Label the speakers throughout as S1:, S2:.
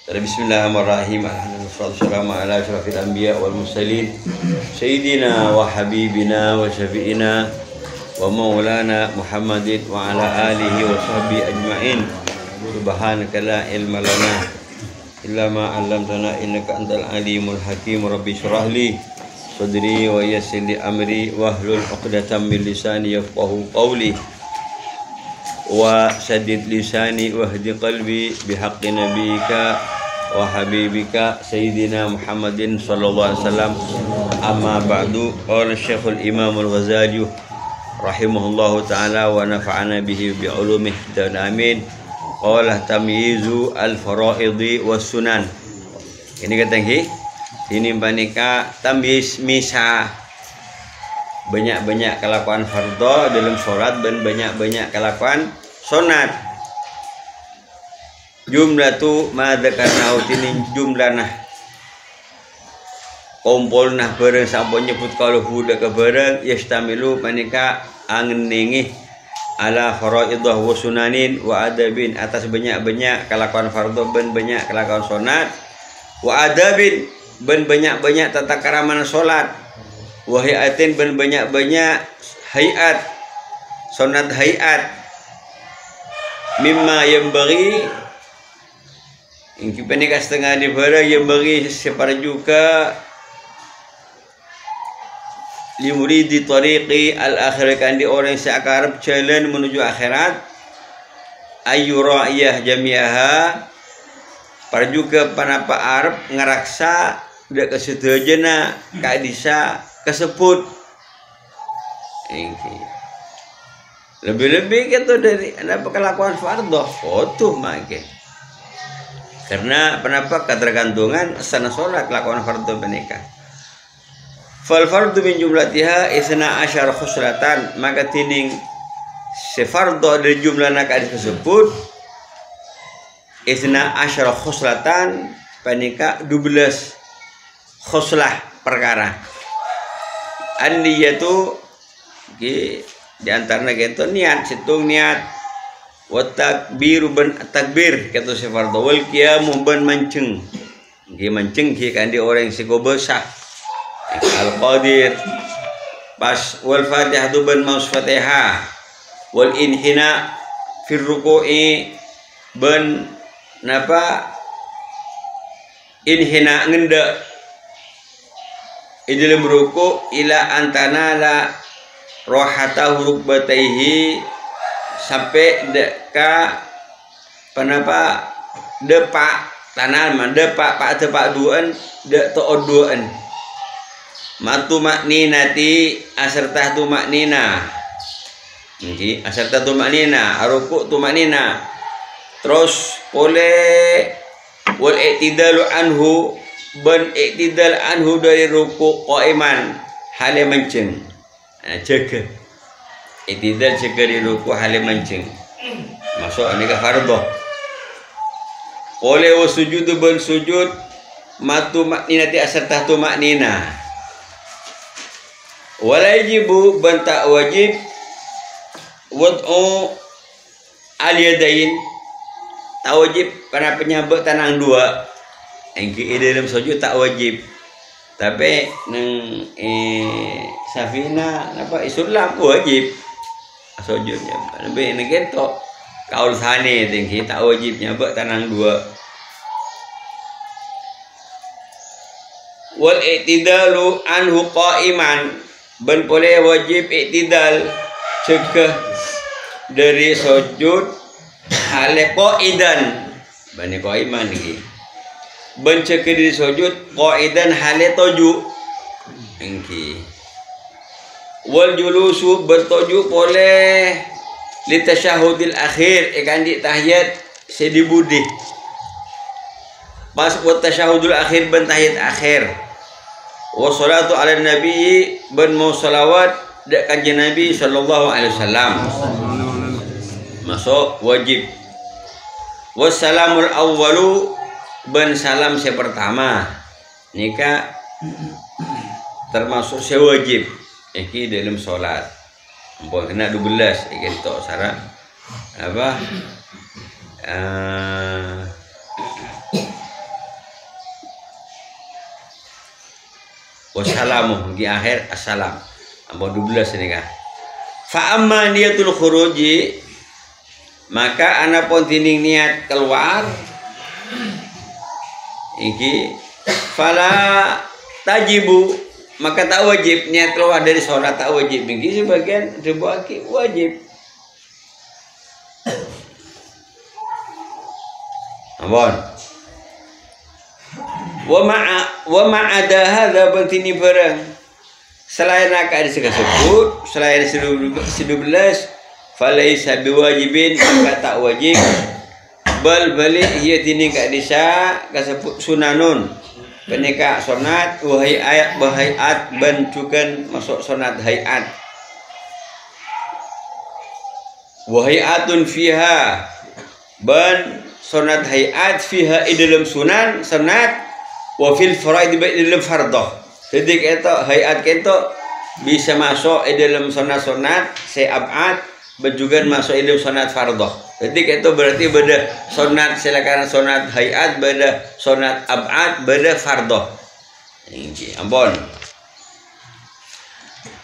S1: Bismillahirrahmanirrahim. Wassalamu ala asyrafil anbiya wal mursalin sayyidina wa habibina wa syafi'ina wa maulana Muhammadin wa ala alihi wa sahbihi ajma'in. Subhanaka la ilma lana illa ma 'allamtana innaka antal alimul hakim. Rabbi shrah li sadri wa yassir li amri wahlul 'uqdatam min lisani yafqahu qawli wa saddid lisani wahdi qalbi bihaqqi nabiyika wa habibika sayyidina Muhammadin sallallahu alaihi wasallam. Amma ba'du. Qala Syekhul Imam Al-Ghazali rahimahullahu taala wa nafa'ana bihi bi ulumih dan amin. Qala tamyizu al-fara'idhi was sunan. Ini kata ini panika tamyiz misa banyak-banyak kelakuan fardhu dalam sholat dan banyak-banyak kelakuan sunat. Jumlah tu madzakarna utinin jumlah nah kumpul nah bareng sampun nyebut kalau budak ke bareng yastamilu panika angin ningih ala faraidah wa sunanin wa adabin atas banyak-banyak kelakuan fardhu ben banyak kelakuan sunat wa adabin ben banyak-banyak tata krama salat wa hayatin ben banyak-banyak hayat sunat hayat mimma yang bagi ingki panika setengah di bara yang bagi separjuka li muridi tariqi al-akhir kandi orang yang akan jalan menuju akhirat ayyura'iyah jami'aha parjuka panapa arab ngaraksa dak kesedajana kadisa kesebut ingki lebih-lebih gitu dari ada kelakuan fardhu foto make karena kenapa ketergantungan sana sholat kelakuan fardhu menikah. Fal fardhu min jumlatiha isna asyara khuslatan, maka tining sefardhu dari jumlah nakadis tersebut isna asyara khuslatan panika 12 khuslah perkara. An-niyatu di antaranya gitu niat, situng niat wa takbiru ban takbir kata si fardhu wal qiyamu ban mancing nggih mancing ki kandi orang sing besar al qadir pas wal fatihatu ban maus fatihah wal inhina fir ruku'i ban napa inhina ngenda idil ruku' ila antana la rohatahu rukbataihi sampai deka penapa depak tanah depak pak tepak duan dek to duan matu makninati asertah tu maknina nggih asertah tu maknina ruku tu maknina terus boleh wal i'tidalu anhu ban i'tidal anhu dari ruku qaiman hale mancing jaga itidal cekari ruku halim mancing masuk ini ke fardhu oleh sujud ben sujud matu makninati asertah tu maknina walajibu ben tak wajib wad'u al-yadain tak wajib karena penyabak tanang dua engki dalam sujud tak wajib tapi nang safina apa Islam wajib sujudnya lebih negeto kaul sane tinggi tak wajibnya bak tanang dua wal i'tidalu anhu qa'iman ben boleh wajib i'tidal cegah dari sujud hale qa'idan bani qa'iman iki ben cegah dari sujud qa'idan hale toju engki wal julusu bertuju boleh li tasyahudil akhir ikan di tahiyat sedibudi pas buat tasyahudul akhir ben tahiyat akhir wa salatu ala nabi ben mau salawat dak kanjeng nabi sallallahu alaihi wasallam masuk wajib wassalamul awwalu ben salam pertama nikah termasuk sewajib iki dalam sholat ampun kena 12 iki tok sarang apa Wassalamu di akhir assalam. Ambon 12 ni kah. Fa amma niyatul khuruji, maka ana pun tining niat keluar iki fala tajibu, maka tak wajib niat keluar dari sholat, tak wajib. Iki sebagian dibagi wajib. Ambon. Wa ma'ada hadza bantini barang selain akad disebut, selain 11 falaisa biwajibin, maka tak wajib. Bal balik ia tini kak disa kasebut sunanun penika sunat wahai ayat bahayat bancukan masuk sunat hayat wahayatun fiha ban sunat hayat fiha dalam sunan sunat wa fil faraid dalam fardah. Jadi kita hayat kita bisa masuk dalam sunat-sunat se'ab'at juga masuk dalam sunat fardah. Jadi kita berarti beda sunat silakan sunat hayat, beda sunat ab'at, beda fardah. Ini ampun.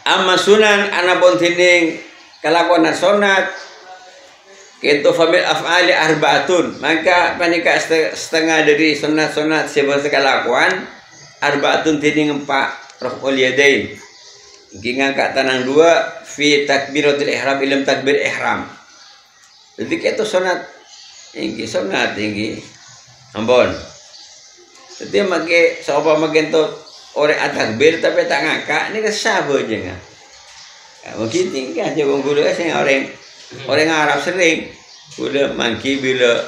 S1: Amma sunan anapun tining kelakuan sunat kita famil af'ali arba'atun, maka panika setengah dari sunat-sunat sebuah kelakuan arba'atun tining 4 raf'ul yadain. Iki ngangkat tangan 2 fi takbiratul ihram ilm takbir ihram. Jadi itu sunat ini ampun. Jadi make sapa make to orang takbir tapi tak ngangkat ni kesabo je ngah. Mungkin tinggal aja wong gula sing orang Arab sering gula mangki bila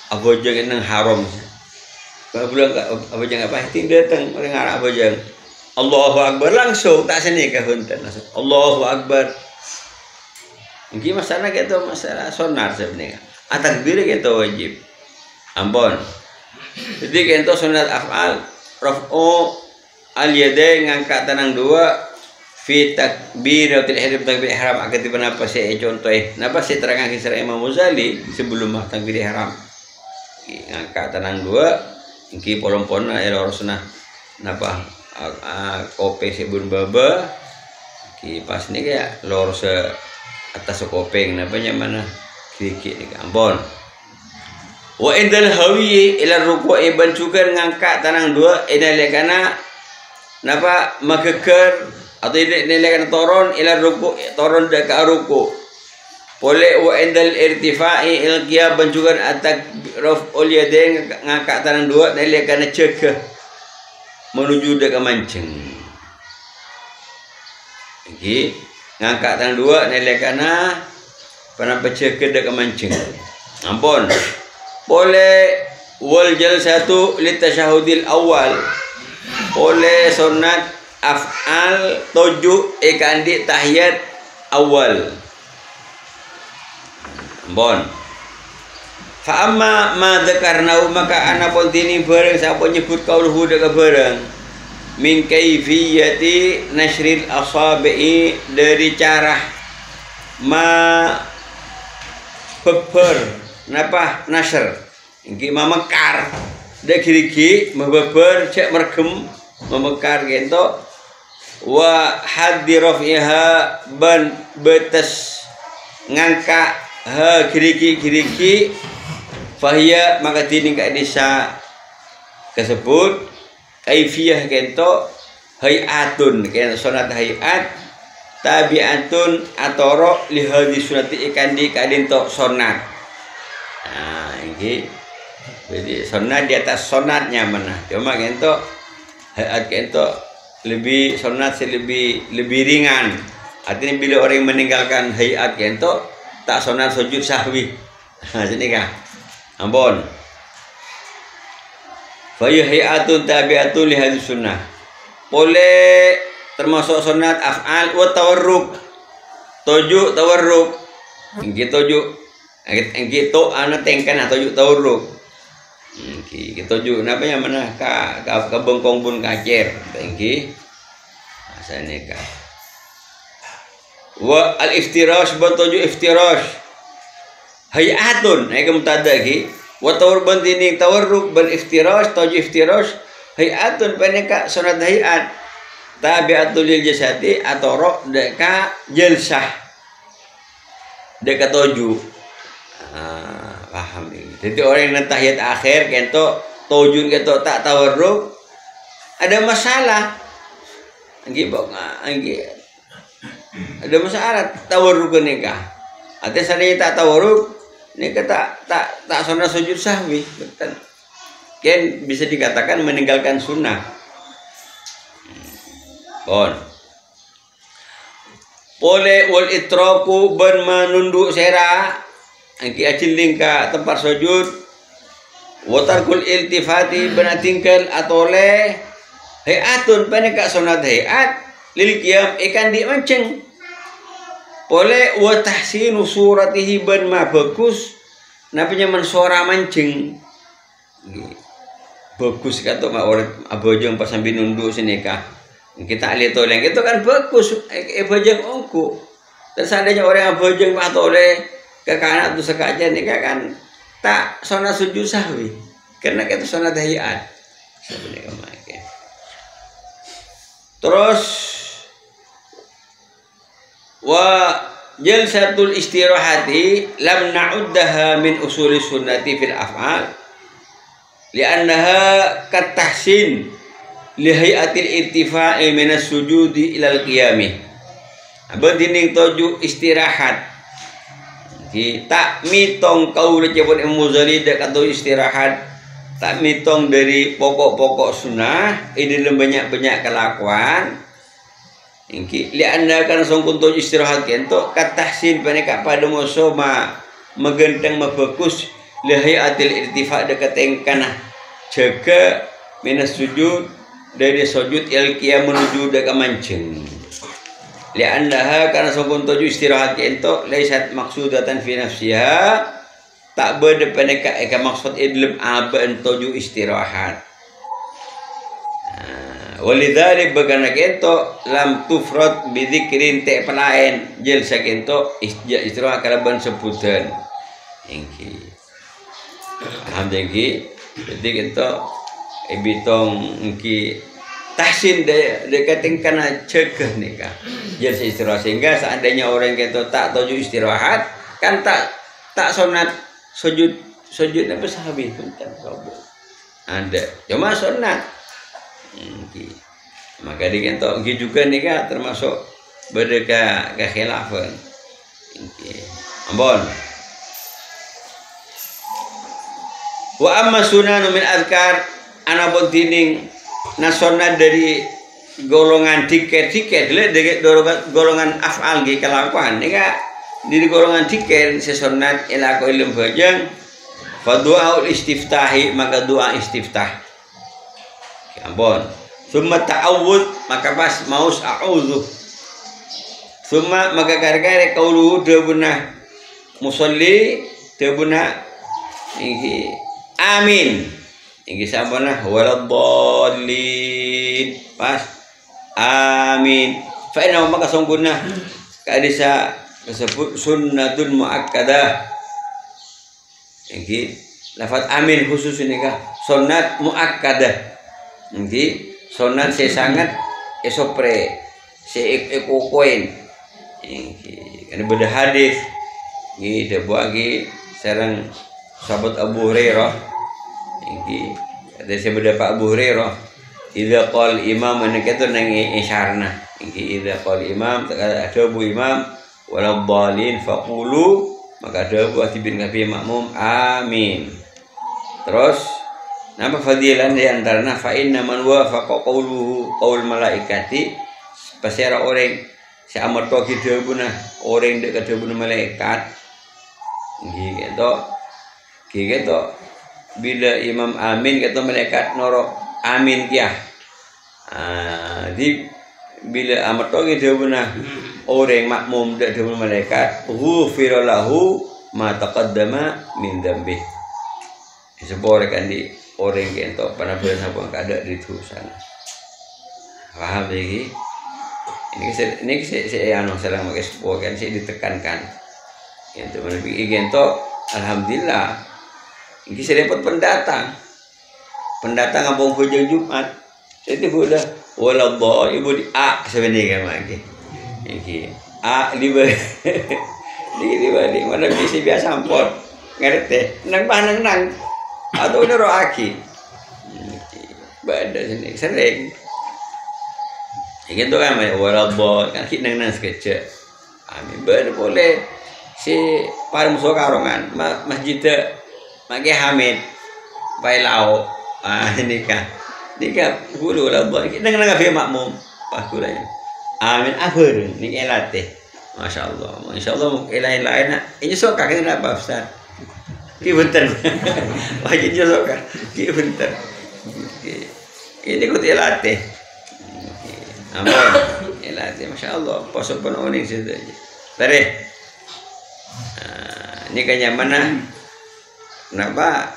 S1: apa je nang haram. Kalau bilang apa jangan apa datang orang Arab apa jangan Allahu Akbar langsung tak sini ke hunten Allahu Akbar. Mungkin masalah kita masalah sonar sebenarnya. Takbir kita wajib. Ampun. Jadi kita sunat af'al raf'u al yadain ngangkat tangan 2 fi takbiratul ihram takbir ihram akan tiba napa saya contoh napa saya terangkan kisah Imam Ghazali sebelum takbir ihram. Ngangkat tangan 2 iki polong-polong rasulullah napa kopi sebun baba ki pas ni kayak lor se atas kopeng napa mana sedikit ni ampun. Wa indal hawi ila ruku'i bancukan ngangkat tanang 2 inalekana napa makeker atau inalekana toron ila ruku' toron deka ruku' boleh. Wa indal irtifa'i il qiyam bancukan atak raf'ul yadain ngangkat tanang 2 inalekana cegah menuju deka mancing. Iki ngangkat tangan 2 inalekana panapa cegah deka mancing. Ampun. Boleh wal jalsatu litasyahudil awal, boleh sunat af'al 7 ikandi tahiyat awal. Bon. Fa amma ma dzakarnau, maka ana pun tini bareng siapa nyebut kauluhu deka bareng min kaifiyati nashril asabi'i, dari cara ma beber napa nasr iki memekar dek gigi mebeber cek mergem memekar gento wa haddi rafiha ban betes ngangka ha gigi fahia, maka dini ka desa kesebut kaifiyah gento hayatun kena sunat hayat tabi'atun atoro li hadis sunati ikandi kadinto sunat. Nah, ini jadi sunat di atas sunatnya mana? Cuma gento hayat gento lebih sunat lebih ringan. Artinya bila orang meninggalkan hayat gento tak sunat sujud sahwi. Nah, sini kah? Ampun. Fa hayatun tabi'atun li hadis sunnah. Boleh termasuk sunat af'al wa tawarruk. Tujuh tawarruk. Ini tujuh. Gitu anak tengkan atau yuk tauruk. Gitu juga napa yang mana ka bengkong pun kacer. Tengki. Asane ka. Wa al iftirash batuju iftirash. Hayatun ai mubtada ki. Wa tawar bandini tawarruk bal iftirash tuju iftirash hayatun paneka sunat hayat. tabi'atul lil jasati atoro deka jalsah deka toju. Paham ini. Jadi orang yang tahiyat akhir kento toju kento tak tawarruk ada masalah. Anggi ada masalah tawarruk nikah. Artinya seandainya tak tawarruk nikah tak sunnah sujud sahwi. Betul. Kan bisa dikatakan meninggalkan sunnah. Bon. Pole wal itraku bermenunduk sera angki aciling ka tempat sujud watarkul iltifati benatingkel atole hayatun paneka sunat hayat lil qiyam ikan di mancing pole wa tahsinu suratihi ban ma bagus napanya mensora mancing bagus kata mak orang abojong pas sambil nunduk sini kah kita lihat oleh itu kan bagus abojong ongku dan seandainya orang abojong atau oleh ke kanan tu sekaja ni kan tak sunat sujud sahwi karena kita sunat tahiyat sebenarnya kemarin. Terus wa jalsatul istirahati lam na'uddaha min usuli sunnati fil af'al li'annaha katahsin li hayatil irtifa'i minas sujudi ilal qiyami. Bedining toju istirahat tak mitong kau lecebon emuzali dek atau istirahat tak mitong dari pokok-pokok sunnah ini banyak-banyak kelakuan ingki li anda kan songkun toju istirahat kento katahsin paneka pada musoma megenteng mabagus li hayatil irtifa dekat engkana jaga minas sujud dari sujud il qiyam menuju dekat mancing li andaha karena songkun toju istirahat kento laisat maksudatan fi nafsiha tak berde paneka eka maksud idlem aban toju istirahat walidhalik bagana kento lam tufrad bidzikrin te pelain jalsa kento istirahat kalaban sebutan ingki paham jengki jadi kento ibitong ingki tahsin dekating kana cegah nikah jalsa istirahat sehingga seandainya orang kento tak toju istirahat kan tak sunat sujud apa sahabi bentar ada cuma sunat maka di kento juga nikah termasuk berdeka kekhilafan ambon wa amma sunanu min azkar ana bontining nasional dari golongan tiket dari golongan af'al ge kelakuan nikah di golongan tiket sesonat elako ilmu bajang fa du'aul istiftahi maka doa istiftah ambon summa ta'awud maka pas maus a'udzu summa maka gara-gara qauluhu debuna musalli debuna iki amin iki sampana waladdallin pas amin fa inna maka sungguhna kadisa disebut sunnatun muakkadah iki lafaz amin khusus ini kah sunnat muakkadah iki sunat sesangat esopre se ekokoin iki kan beda hadis iki debagi sareng sahabat Abu Hurairah iki ada sebeda Pak Abu Hurairah idza qal imam anakatu nang isyarna iki idza qal imam ada Abu Imam waladhdallin faqulu maka ada Abu Atibin kafi makmum amin. Terus nama fadilan di antaranya fa inna man wafaqa qawluhu qaul malaikati pasera orang si amat to kidebuna orang dek kedebuna malaikat gitu bila imam amin kata malaikat noro amin kia di bila amat to kidebuna orang makmum dek kedebuna malaikat ghufira lahu ma taqaddama min dzambi diseborkan di orang kento pernah bersama kada di sana paham lagi ini saya anu serang pakai sebuah kan saya ditekankan itu menurut kento alhamdulillah ini saya dapat pendatang ngabung hujung Jumat itu udah Waladhdallin ibu di a sebenarnya lagi. Iki a liba di mana bisa biasa ampun ngerti nang atau ini roaki pada sini sering gitu kan waladhdallin kan kita nang sketch amin bener boleh si paling musuh karongan masjid pakai Hamid Bailau ini kan bulu lah buat kita nggak ngapain makmum pakulanya amin akhir ni elatih masya Allah lain ini suka kan apa Ustaz ki bentar wajib suka ki bentar ini kut elatih apa elatih masya Allah posok penuh ni saja tadi ini kayaknya mana kenapa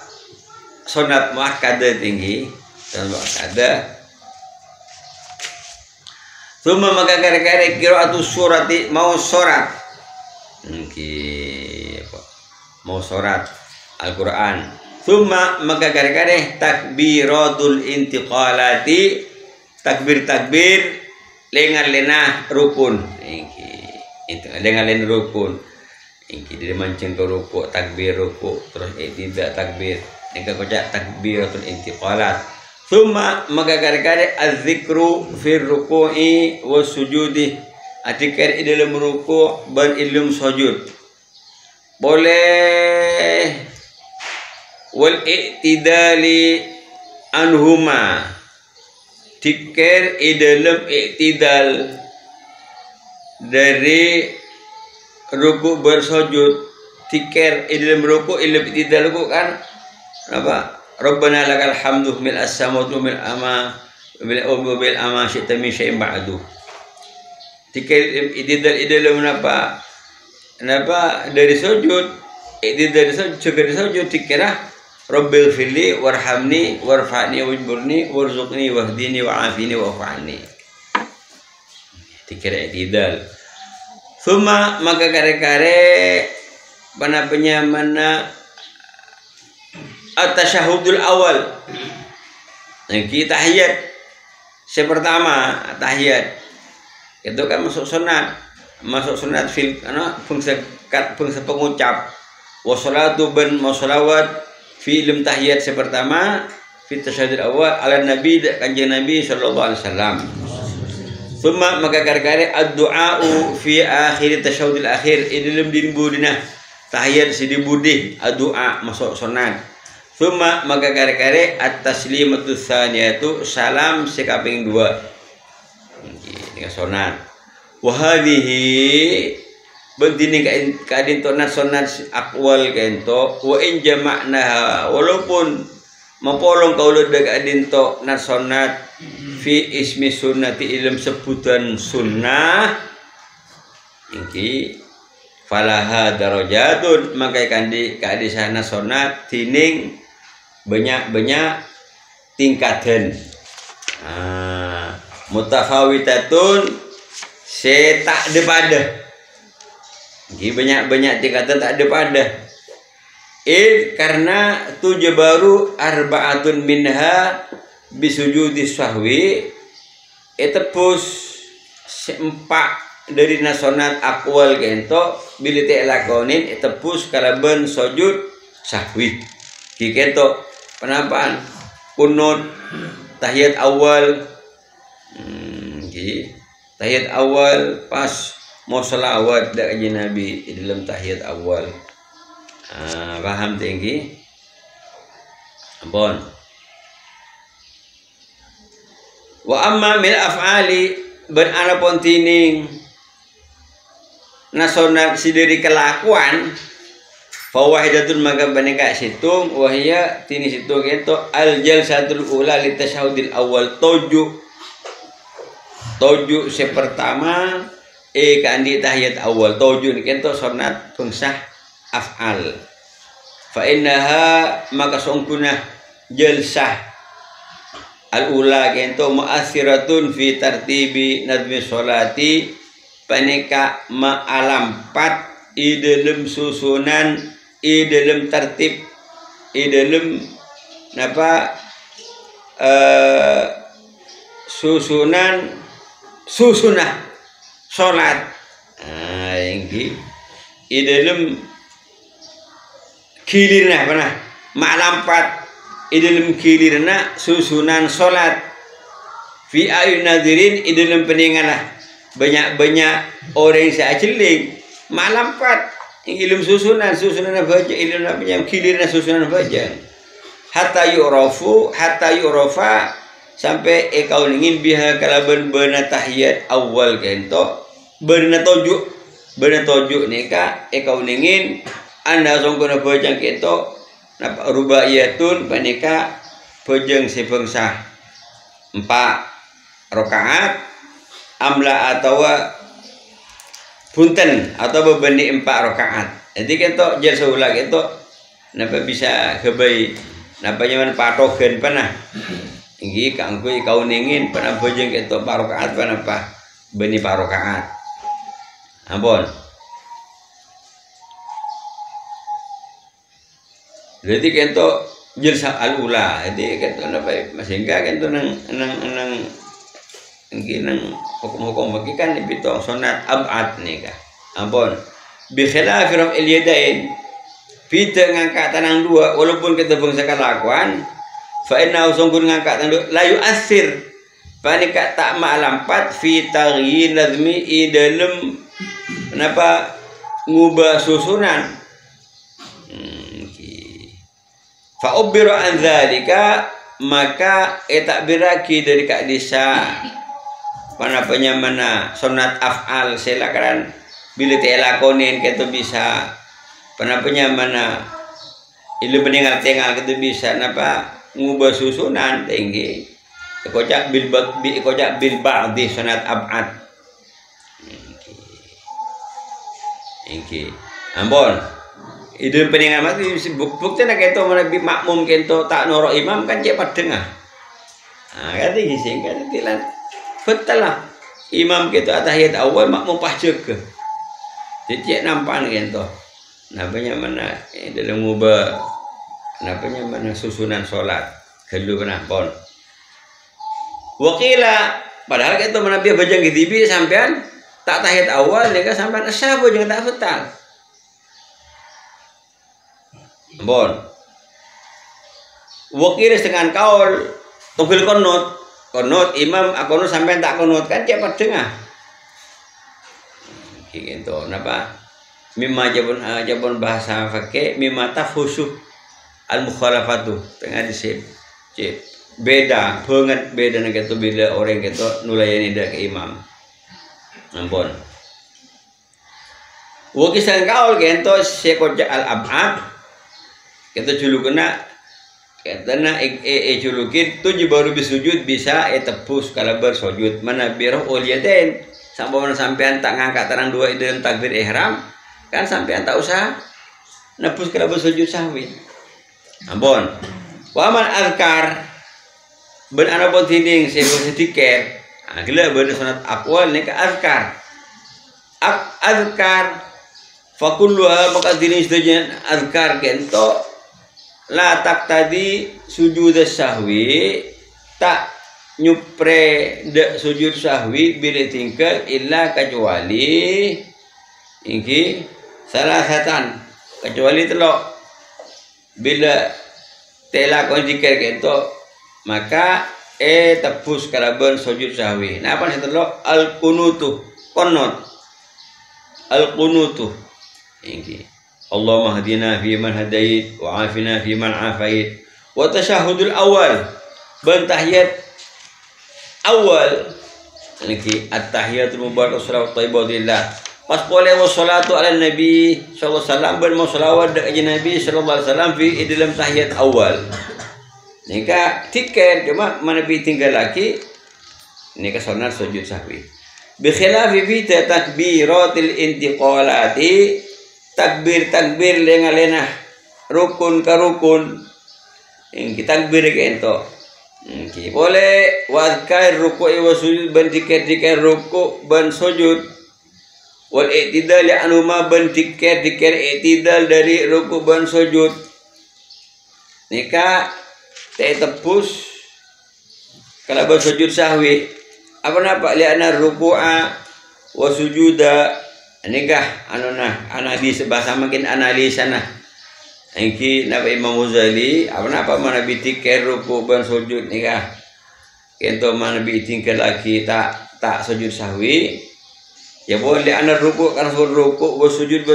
S1: sunat muakkadah tinggi dan muakkadah Suma maka kare-kare qiraatus surati mau surat mau surat Al-Quran Suma maka kare-kare takbiratul intiqalati takbir lengan-lenah rukun lengan-lenah rukun dia mancing ke rukuk takbir rukuk terus tidak takbir engkau kocak takbiratul intiqalat summa maka kare-kare az-zikru fir ruku'i was sujudi atikar di dalam ruku' dan ilmu sujud boleh wal i'tidali anhuma tikar di dalam i'tidal dari ruku bersujud tikar di dalam ruku ilmu i'tidal ruku kan apa Rabbana lakal hamdu mil as-samawati mil ama bil ama syi'ta min syai'in ba'du tikar i'tidal menapa dari sujud i'tidal dari sujud tikirah Rabbil firli warhamni warfa'ni wajburni warzuqni wahdini wa'afini wa'afani tikir i'tidal summa maka kare-kare panapanya mana at-tasyahudul awal yang kita tahiyat pertama tahiyat itu kan masuk sunat fil fungsi pengucap wassalatu ban masalawat fi ilm tahiyat pertama fi tasyahudul awal ala nabi kanjeng nabi sallallahu alaihi wasallam summa maka kare-kare ad-du'a'u fi akhir tasyahudul akhir dalam dinbudina tahiyat sidibudi ad-du'a masuk sunat summa maka kare-kare at-taslimatu tsaniyatu salam sekaping 2 ini sunat wa hadhihi bentini kadin to sunat aqwal kento wa in jama'naha walaupun mapolong kaula dek kadin to sunat fi ismi sunnati ilm sebutan sunnah iki falaha darajatun maka kandi sana sunat tining banyak tingkatan mutafawitatun tak ada pada ini banyak tingkatan tak ada pada karena tujuh baru arba'atun minha bisujudi sahwi tepus sempak dari nasional akwal kento bila tak lakonin tepus kalaban sujud sahwi kento penapaan kunut tahiyat awal tahiyat awal pas mau selawat dari Nabi dalam tahiyat awal paham tinggi ampun wa amma min af'ali beranapun tining nasional sidiri kelakuan fawahidatun maka baneka situng wahya tini situng itu al jalsatul ula li tasyahudil awal tujuh sepertama kandi tahiyat awal tujuh ni kento sunat fungsah af'al fa innaha maka sungkunah jalsah al ula kento mu'athiratun fi tartibi nadmi sholati paneka ma'alampat i dalam susunan dalam tertib dalam susunah salat. Ingki dalam kilirna pernah maklampat dalam kilirna susunan salat fi ayun nadirin dalam peningalah banyak orang saya celing maklampat ilmu susunan baca ilmu apa kilirna susunan baca hatta yu'rafa sampai kau ingin biha kalaban beuna tahiyat awal kento beuna tojuk nika kau ingin anda songkona bojang kento napa rubaiyatun panika bojang sepengsah 4 rakaat amla atau punten atau bebendi 4 rakaat. Jadi kento jar seula kento napa bisa kebai napa nyaman patogen panah. Ingi kangkui kau ningin panah bojeng kento 4 rakaat panapa beni 4 rakaat. Ampun. Jadi kento jar al-ula. Jadi kento napa masingga kento nang hukum-hukum bagi kan dibitong sunat ab'ad nih kah. Ampun. Bi khilafi raf'il yadain. Pita ngangkat tangan dua walaupun kita bangsa kelakuan fa inna sungguh ngangkat tangan dua la yu'athir. Panika tak ma'lampat fi taghyir nazmi dalam kenapa ngubah susunan. Fa ubbiru an dzalika maka takbiraki dari kak desa panapanya mana sunat af'al silakan bila telakonin kita bisa panapanya mana ilu peninggal kita bisa napa ngubah susunan tinggi kocak bil ba'di sunat ab'ad iki ampun itu peninggal mati bukti nak kento mana makmum kento tak noro imam kan cepat dengar kata gising kata tilan betul lah imam kita tahiyat awal makmum pas jaga jadi nampak kento namanya mana dalam ngubah namanya mana susunan sholat kalau pernah pon wakila padahal kita mana biar bajang di TV sampean tak tahiyat awal mereka sampean asal bajang tak betul bon wakil dengan kaul tunggal konot imam akono sampai tak konot kan cepat dengar gitu napa mimma jabun bahasa fakih mimma tafhusu al mukhalafatu tengah disip beda banget beda nek itu bila orang gitu nulayani dak ke imam ampun wakil dengan kaul gento sekoja al ab'ad kita julukna katana julukin tujuh baru bisujud bisa tebus kalau bersujud mana biroh uliyaden sampai mana sampean tak ngangkat tarang dua dalam takbir ihram kan sampean tak usah nebus kalau bersujud sahwi ampun waman azkar ben ana bon tiding sedikit gila ben sunat aqwal nek azkar fakulluha maka dini sedajan azkar kento la tak tadi sujud sahwi tak nyupre de sujud sahwi bila tinggal illa kecuali ini salah satan kecuali telok bila telakon zikir kento maka tebus kalaban sujud sahwi nah apa telok al kunutu konot al kunutu ini Allahumma hadina fi man hadait wa afina fi man afait wa tashahudul awal ban tahiyat awal niki at-tahiyatul mubarak salawat thayyibatillah pas boleh wassalatu ala nabi sallallahu alaihi wasallam ban salawat dekat nabi sallallahu alaihi wasallam fi dalam tahiyat awal nika tiket cuma mana bi tinggal lagi nika sunat sujud sahwi bi khilafi fi takbiratil intiqalati takbir lenga-lena rukun ka rukun ini takbir kento ini boleh wadkar ruku wa sujud ban dikir ruku ban sujud wal i'tidal anuma ban dikir i'tidal dari ruku ban sujud nika tebus kalau bersujud sahwi apa napa liana ruku'a wa sujuda nikah analisa bahasa makin analisa nah iki napa Imam Ghazali apa mana bitikir ruku ban sujud nikah kento mana bitingkir lagi tak sujud sahwi ya boleh ana ruku kan ruku wa sujud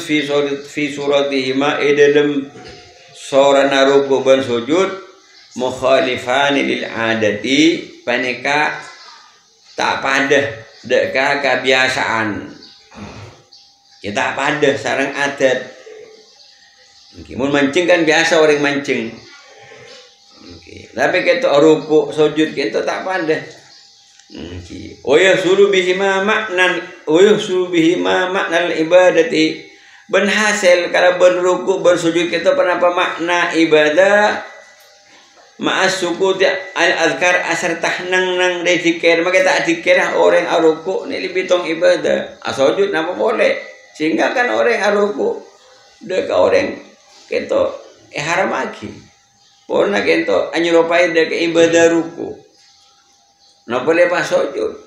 S1: fi suratihima dalam sorana ruku ban sujud mukhalifani lil adati paneka tak pada deka kebiasaan kita pada sarang adat mun mancing kan biasa orang mancing tapi kita ruku sujud kita tak pada suruh bihima makna ibadati ben hasil kalau berruku bersujud kita kenapa makna ibadah ma'as sukut al-azkar asar tahnang nang de zikir maka tak zikir orang aruku ni lebih tong ibadah sujud napa boleh sehingga kan orang aruku deka orang kento haram lagi purna kento anyuropai deka ibadah ruku napa boleh pas sujud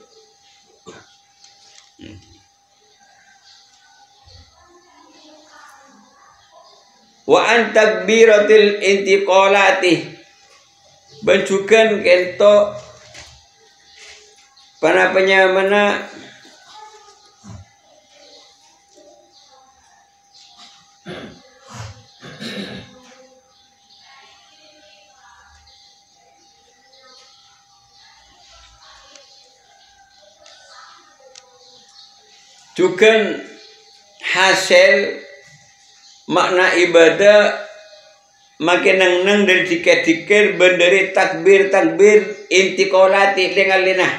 S1: wa an takbiratil intiqalati bencukan kento panapanya mana cukan hasil makna ibadah makin nang dari tikir berdiri takbir intiqalati dengan linah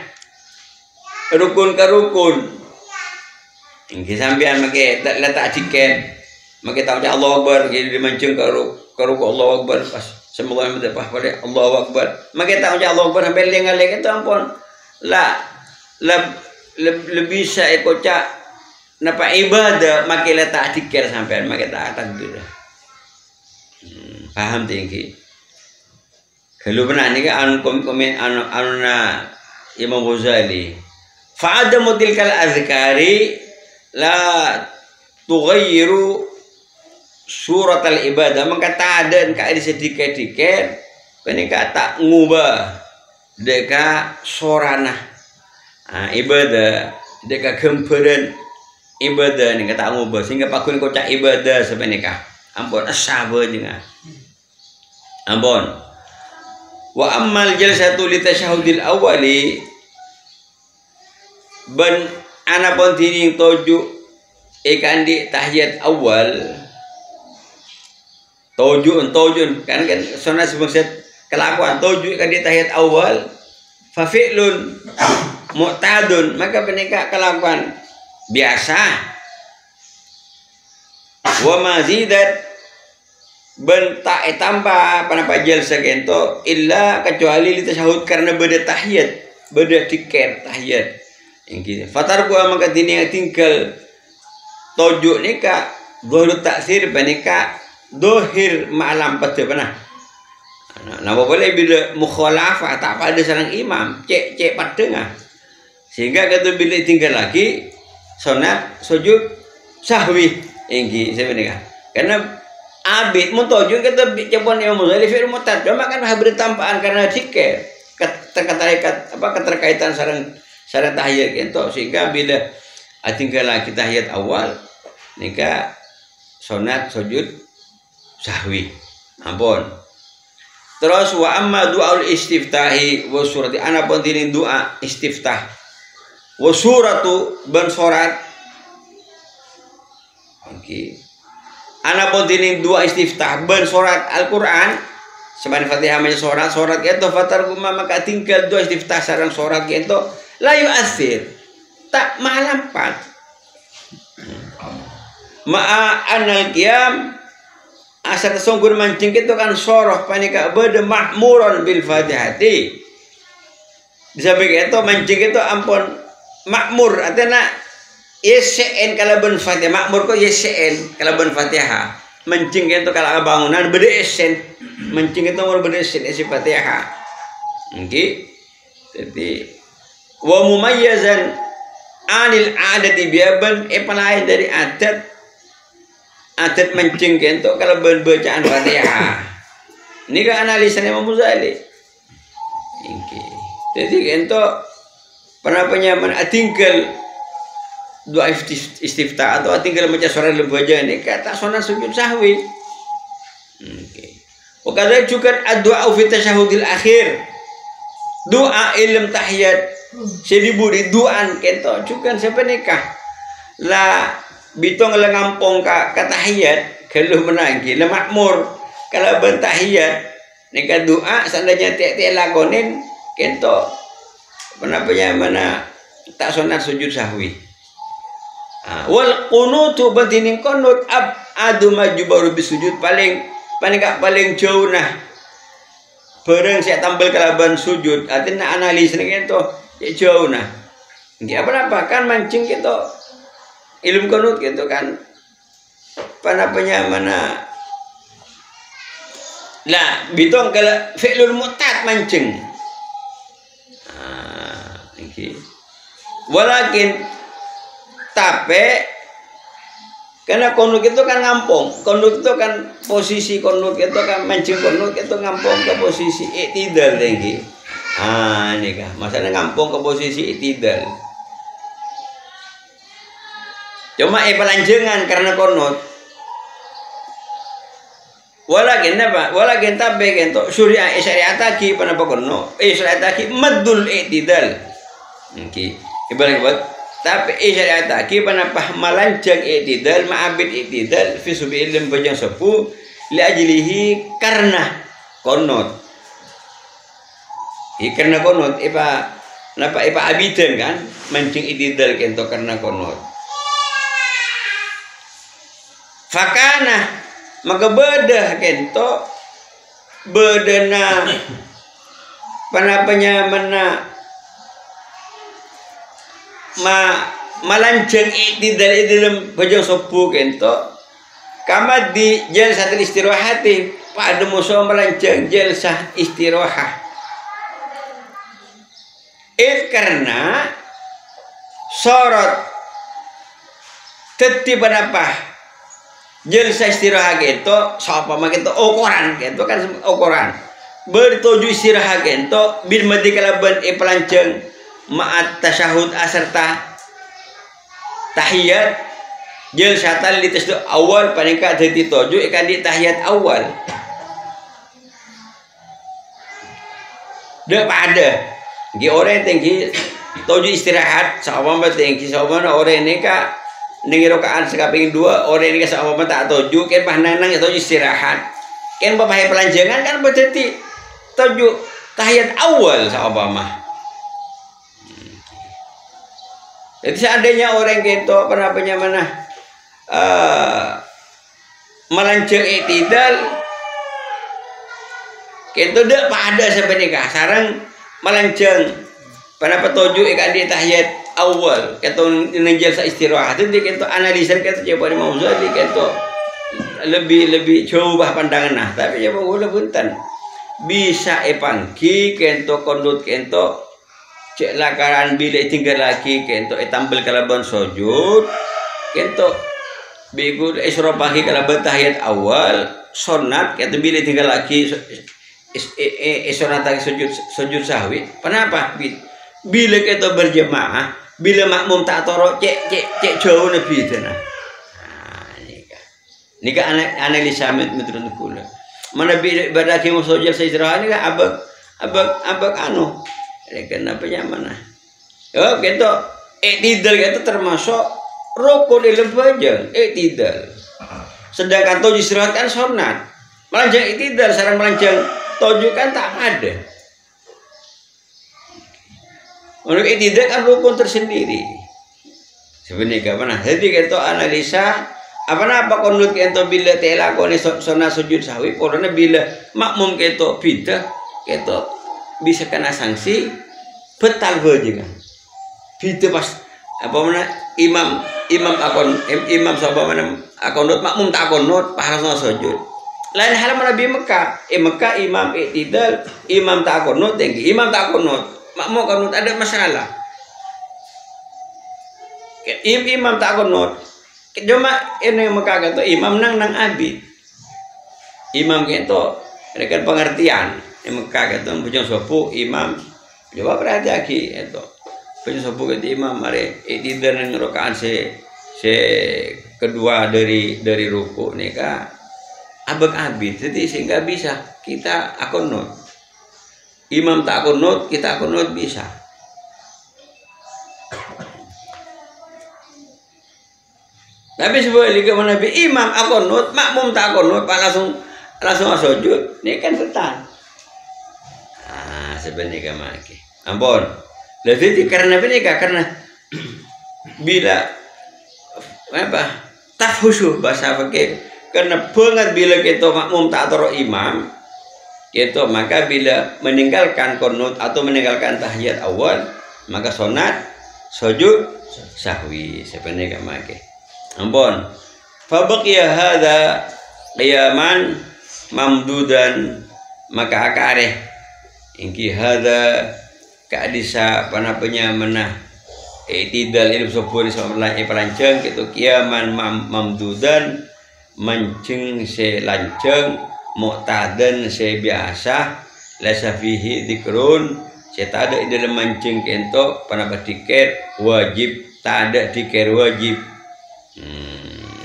S1: rukun ke rukun ini sambian makin letak tikir makin tahu Allah Akbar jadi dimancing ke rukun Allah Akbar pas semua yang berdepan pada Allah Akbar makin tahu Allah Akbar sampai lengan itu ampun lebih saya kocak napa ibadah makin letak tikir sampai makin tak takbir paham tinggi kalau benar ni kan komen anuna Imam Ghazali fa'adamu tilkal azkari la tughayyiru surat al ibadah maka tak ada ka sedikit penika tak ngubah deka sorana ibadah deka gemperan ibadah ni kata ngubah sehingga pakun kocak ibadah sebenarnya ampun sabar juga ampun wa ammal jalsatu li tasyahudil awali ban ana pon tining toju ikan di tahiyat awal toju kan sunah sebangsa kelakuan toju ikan di tahiyat awal fa fi'lun mu'tadun maka penika kelakuan biasa wa mazidat bentak tambah panapa jalsa kento illa kecuali li tasyahud karena beda tahiyat beda tikir tahiyat yang gitu fatar gua maka dini tinggal tojuk nika dohir taksir panika dohir malam pada pernah nah boleh bila mukhalafah tak pada sarang imam cek pada sehingga kata bila tinggal lagi sunat sujud sahwi inggi sebenarnya karena abid mutoju kata cabon Imam Ghazali fi mutad cuma kan habis tampaan karena zikir keterkaitan sareng tahiyat itu sehingga bila tinggal lagi tahiyat awal nika sunat sujud sahwi ampun terus wa amma du'aul istiftahi wa surati ana pun dinin doa istiftah wa suratu ban surat ana pun dinin dua istiftah ban surat Al-Quran sebagai Fatihah maca surat itu fatar guma maka tinggal dua istiftah sarang surat itu la yu'athir tak malampat ma'a anal qiyam asal sunggur mancing itu kan soroh panika beda makmuron bil fatihati disamping itu mancing itu ampun makmur artinya yesn kalau ben fatihah makmur kok yesn kalau ben fatihah mancing itu kalau bangunan beda yesn mancing itu mau beda yesn isi fatihah okay. Jadi wa mumayyazan anil adati biaban lain dari adat mencing kento kalau bacaan Fatihah. Ini kan analisanya Imam Ghazali. Jadi kento penyaman tinggal doa istiftah atau tinggal baca surah al-Baqarah ini kata sunat sujud sahwi. Wakadha juga doa fi tasyahudil akhir. Doa ilm tahiyat sediburi doan kento juga siapa nikah lah bitong la ngampong ka tahiyat kalau menanggi la makmur kalau bentahiyat nikah doa seandainya tiap-tiap lakonin kento mana tak sunat sujud sahwi. Wal qunutu bantinin qunut adu maju baru bisujud paling jauh nah bareng saya tampil kalaban sujud artinya analis nih gitu jauh nah nggak apa kan mancing gitu ilmu qunut gitu kan mana lah bitong kalau fi'lul mu'tad mancing walakin tapi karena konut itu kan ngampung, konut itu kan posisi konut itu kan mancing konut itu ngampung ke posisi i'tidal tinggi. Ini kah masalahnya ngampung ke posisi i'tidal. Cuma pelanjangan karena konut. Walakin apa? Walakin tapi kento syariat lagi pada pokokno. Syariat lagi madul i'tidal. Ibarat tapi syariat lagi panapah malancang i'tidal ma'abid i'tidal fi subi'ilm bajang sepuh li ajlihi karena konot karena konot napa abidan kan mancing i'tidal kento karena konot fakana maka bedah kento bedana panapanya mana malanceng i'tidal dalam bajang sopu kento kama di jalsatul istirahati pada musuh malanceng jalsah istirahah karena sorot tetip apa jalsah istirahah kento siapa mak kento ukuran kento kan ukuran bertuju istirahah kento bil madikalaban pelanceng ma'at tasyahud aserta tahiyat jalsatan li tasdu awal paningka dadi toju ikan di tahiyat awal dah pada gi orang tinggi toju istirahat sama tinggi sama orang ini ka ning rakaat sekaping 2 orang ini sama tak toju kan pahnang toju istirahat kan bapak pelanjangan kan berarti toju tahiyat awal sama mah. Jadi seandainya orang gitu mana melanceng i'tidal gitu dak pada sebenarnya sarang melanceng pada petuju ikan di tahiyat awal gitu nenjel sa istirahat itu gitu analisa gitu coba di mau jadi gitu lebih coba pandangan nah tapi ya boleh buntan bisa pangki gitu kondut gitu cek lakaran bila tinggal lagi kento tampil kalaban sujud kento bigu isra pagi kalaban tahiyat awal sunat kento bila tinggal lagi isra tadi sujud sahwi kenapa bila kento berjemaah bila makmum tak toro cek jauh lebih itu nah nikah analisa menurut kula mana bila berdaki sujud seistirahat ini kan abak anu kenapa mana? Oh, gitu. I'tidal itu termasuk rukun ilmu bajang. I'tidal. Sedangkan toju istirahat kan sunat. Melanjang i'tidal, sarang melanjang toju kan tak ada. Untuk i'tidal kan rukun tersendiri. Sebenarnya mana? Jadi gitu analisa apa konut kento bila telakoni sunat sujud sahwi, korona bila makmum kento bidah kento bisa kena sanksi betal bajingan itu pas apa mana imam sahabat mana akonut makmum tak akonut pahala sujud lain hal mana di Mekah Mekah imam i'tidal imam tak akonut tinggi imam tak akonut makmum kunut ada masalah. Imam tak kunut. Cuma ini makaga tu imam nang abid. Imam gitu, mereka pengertian. Yang makaga tu punya sopu imam. Coba perhati itu. Punya sopu ke imam mari tidak nang rokaan se kedua dari ruku nih kak. Abang abid, jadi sehingga bisa kita akunut. Imam tak akunut, kita akunut bisa. Tapi sebaliknya mana imam akunut, makmum tak akunut, pak langsung sujud. Ini kan setan. Sebenarnya maki. Ampun. Jadi karena bila apa tafhusu bahasa fakir. Karena banget bila kita makmum tak taruh imam, itu maka bila meninggalkan kunut atau meninggalkan tahiyat awal, maka sunat sujud sahwi. Sebenarnya maki. Ampun. Fabaqiya hadza qiyaman mamdudan maka akare ingki hadza kadisa panapanya menah itidal ilmu subur sama pelanceng gitu qiyaman mamdudan mancing se lanceng mu'tadan se biasa lasa fihi dikrun se tak ada dalam mancing kento panapa tikir wajib tak ada tikir wajib.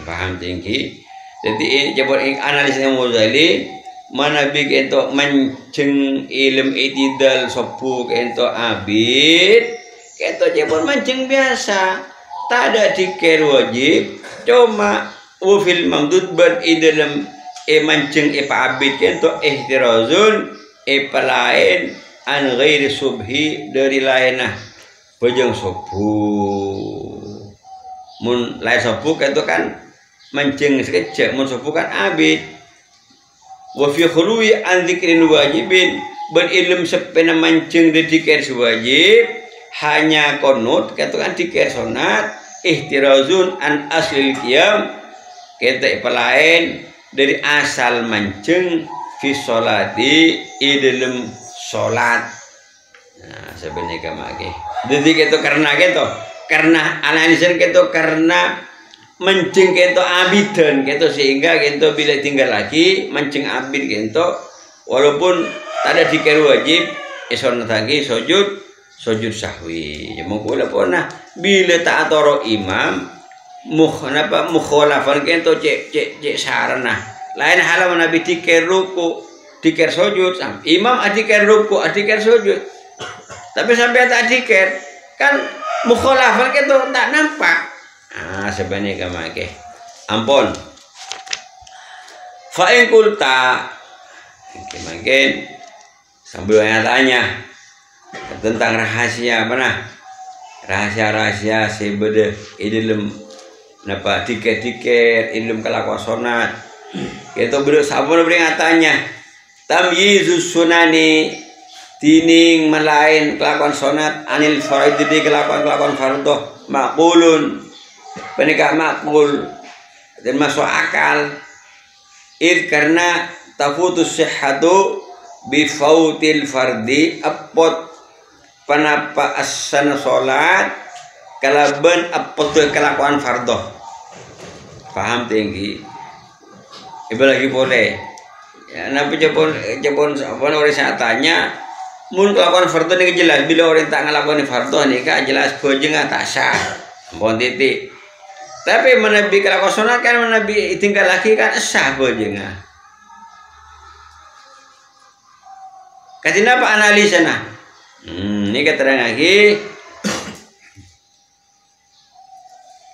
S1: Paham tinggi. Jadi ini coba analisis yang Ghazali mana bikin untuk mancing ilm itidal sopu kento abid kento coba mancing biasa tak ada dikir wajib cuma wafil mamdud ber dalam mancing pa abid kento ihtirazun pelain an ghairi subhi dari lainah bojong sopu mun lain sopu itu kan mancing sekecil mun sopu kan abid wa fi khuluwi an dzikrin wajibin berilm sepena mancing di dikir wajib hanya kunut kata kan dikir sunat ihtirazun an aslil qiyam kata pelain dari asal mancing fi sholati dalam salat. Nah sebenarnya maki jadi gitu karena analisis gitu karena mancing gitu abidan gitu sehingga gitu bila tinggal lagi mancing abid gitu walaupun tak ada dikir wajib sunat lagi sujud sahwi ya mungkin pernah bila tak atoro imam mukhalafan gitu cek sarana lain hal nabi dikir ruku dikir sujud imam adikir ruku adikir sujud tapi sampai tak dikir kan mukhalafan itu tak nampak. Sebenarnya maki. Ampun. Fa in qulta mungkin sambil tanya tentang rahasia mana? Rahasia sebeda ilmu napa dikir ilmu kelakuan sunat. Itu beri sabun beri tanya. Tamyizus sunani tining melain kelakuan sunat anil faraid di kelakuan fardhu maqbulun penikah makbul dan masuk akal karena tafutus sihhatu bifautil fardi apot panapa asana salat kalaban apot kelakuan fardhu. Paham tinggi ibu lagi boleh ya, nabi jepun orang saya tanya mun kelakuan fardhu ini jelas bila orang tak ngelakukan fardhu ini kan jelas bojeng tak sah mohon titik tapi menabi kelakuan sunat kan menabi tinggal lagi kan sah bojeng kasih apa analisa nah ini keterangan lagi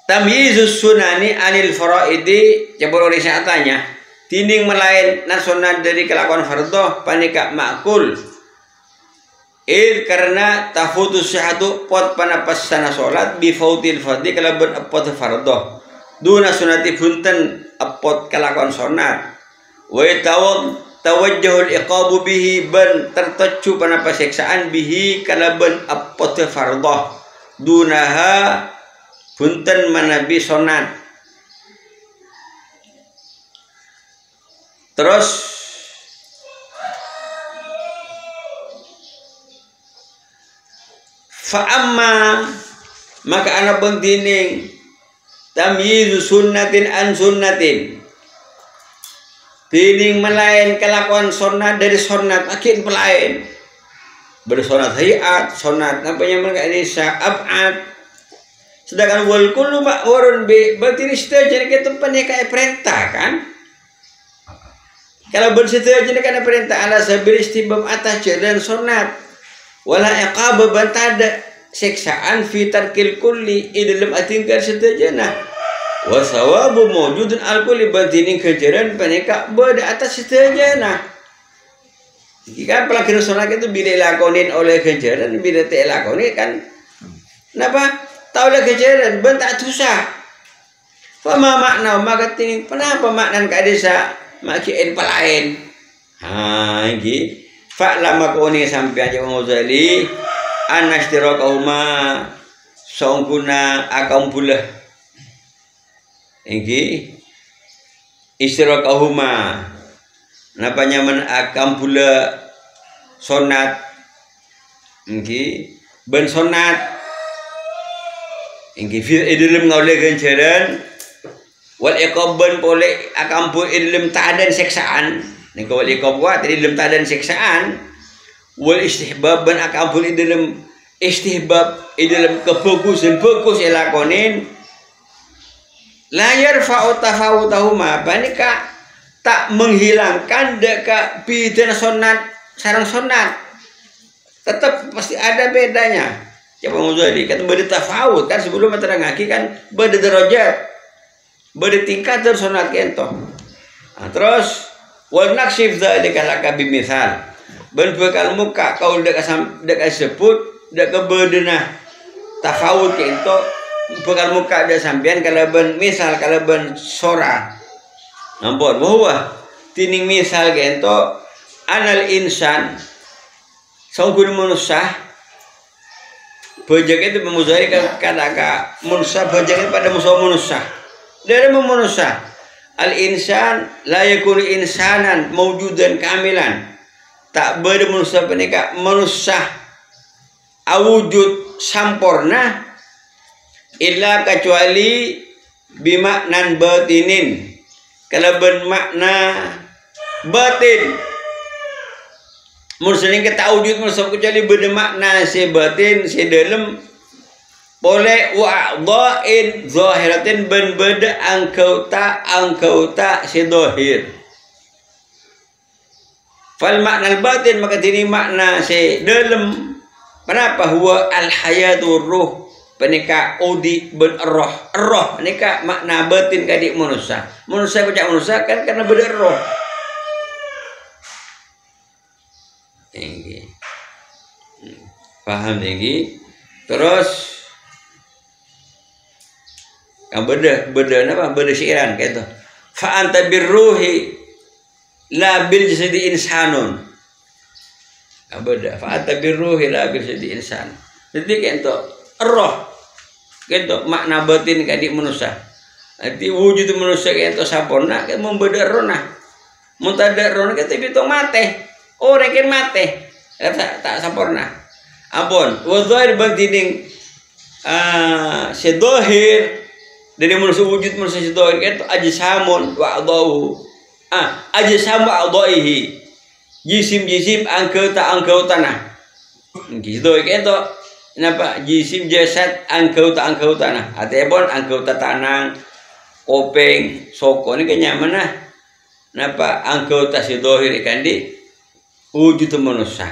S1: tamyizus sunani anil faraidi coba orang saya tanya tinding melain nasional dari kelakuan fardhu panika makul karena tafutus sihatu pot panapas sana salat bifautil fardhi kalau berapot fardhu duna sunati punten apot kelakuan sunat wa tawajjahul iqabu bihi ban tertecu panapas siksaan bihi kalau berapot fardhu dunaha punten manabi sunat. Terus Fa amma maka anak bentining tamyizu sunnatin an sunnatin, tining melain kelakuan sunat dari sunat makin pelain bersonat hayat sunat nampaknya mereka ini abad, sedangkan wal kullu ma'warun bi berarti jadi kita kayak perintah kan. Kalau bersetuju jadi kena perintah ala sabil istibab atas jalan sunat wala iqab bantada siksaan fi tarkil kulli dalam atingkar setajana wa sawabu mawjudun al kulli batinin kejaran paneka berada atas setajana. Jika pelaksanaan sunat itu bila dilakonin oleh kejaran bila tak lakonin kan kenapa tahu lah kejaran bentak susah. Fama makna maka ini kenapa makna kadisa makin pelain ini fakla makoni sampai aja Ghazali anastirokahuma songkuna akampulah ini istirokahuma napa nyaman akampula sonat ini ben sonat ini dalam ngoleh ganjaran wal iqaban boleh akampu dalam tadan seksaan nih wal iqabwa dalam tadan seksaan wal istihbaban akampu dalam istihbab dalam kefokusan fokus elakonin layar fa'u tafawutahuma panika tak menghilangkan deka bidan sonat sarang sonat tetap pasti ada bedanya. Coba Ghazali kata bertafawut kan sebelum terangaki kan berderajat bertingkat tersonat kento. Nah, terus wal naksif dzalika laka bimisal. Ben bekal muka kau dek sebut dek kebedenah tafawut kento bekal muka dia sampean kalau ben misal kalau ben sora. Nampun bahwa tining misal kento anal insan sangkun manusia bajak itu memuzari kata manusia bajak pada musuh manusia. Dari manusia al-insan la yakunu insanan mawjudan kamilan tak beri manusia penika manusia awujud sampurna illa kecuali bimaknan batinin kalau bermakna batin manusia ini kita wujud manusia kecuali bermakna si batin si dalam boleh wa'dha'in zahiratin ben beda angkau tak si zahir fal makna batin maka ini makna si dalam kenapa huwa al hayatur ruh penika udi ben roh penika makna batin kadik manusia baca manusia kan karena beda roh tinggi paham tinggi terus yang beda apa beda syiran kayak itu fa anta birruhi la bil jasadi insanun beda fa anta birruhi la bil jasadi insan jadi kayak itu roh kayak itu makna batin kayak manusia nanti wujud manusia kayak itu sampurna kayak membeda rona muntada rona kayak itu mate orang kan mate tak sampurna ampun wa zahir batining sedohir dari manusia wujud manusia sedohir itu ajsamun wa'dahu ajsam wa'dahi jisim angkau tanah gitu itu kenapa jisim jasad angkau tanah atebon angkau tanah kopeng soko ini kenyaman nah kenapa angkau sedohir ikan di wujud manusia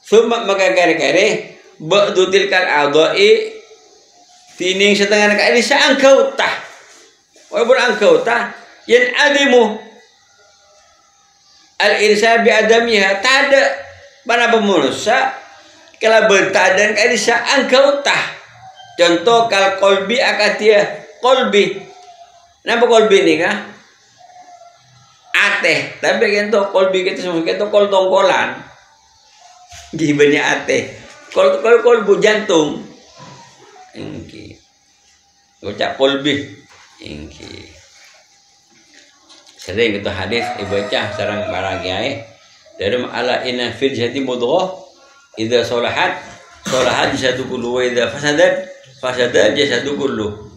S1: semua maka kare-kare ba'dutil kal a'dha'i tining setengah kali seangkau tah walaupun angkau tah yang adimu al insa bi adamiha tada pada manusia kalau bertadan kali seangkau tah contoh kal kolbi akatia kolbi napa kolbi ni kah ateh tapi kento kolbi kita semua kento kol tongkolan gimana ateh kol jantung ingki ucap kolbi ingki sering itu hadis ibaca sarang para kiai dari ala inna fil jati mudghah idza salahat salahat jasadu kullu wa idza fasadat jasadu kullu.